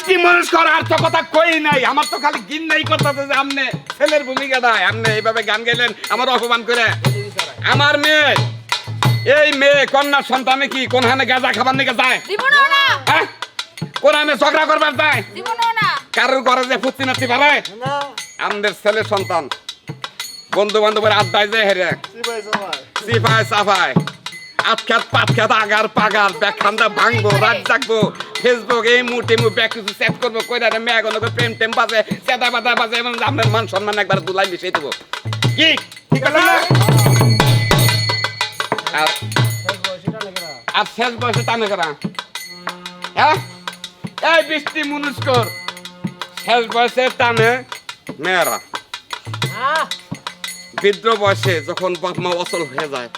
বৃষ্টি মানুষ কর আর তো কথা কই নাই আমার তো খালি গিন নাই করতেছে যে আমনে ছেলের ভূমিকাটা আমনে এইভাবে গান গাইলেন আমার অপমান করে আমার মেয়ে এই মেয়ে কন্যা সন্তানে কি কোন হানে গাঁজা খাবার নিকে যায় জীবনও না হ্যাঁ কোন হানে ঝগড়া করবার যায় জীবনও না কারোর ঘরে যে ফুচি নাচি পারে আমাদের ছেলে সন্তান বন্ধু বান্ধবের আড্ডায় যায় হেরে সিপাই সাফাই আটখাত পাটখাত আগার পাগার ব্যাখান্দা ভাঙবো রাত জাগবো ফেসবুক এই মুটে মু ব্যাক কিছু সেট করবো কইরা মেয়ে কোনো প্রেম টেম বাজে চেদা বাদা বাজে এবং আপনার মান সম্মান একবার দুলাই মিশিয়ে দেবো কি ঠিক আছে না আর শেষ বয়সে টানে করা হ্যাঁ এই বৃষ্টি মুনুস্কর শেষ বয়সে টানে মেয়েরা বৃদ্ধ বয়সে যখন বাপ মা অচল হয়ে যায়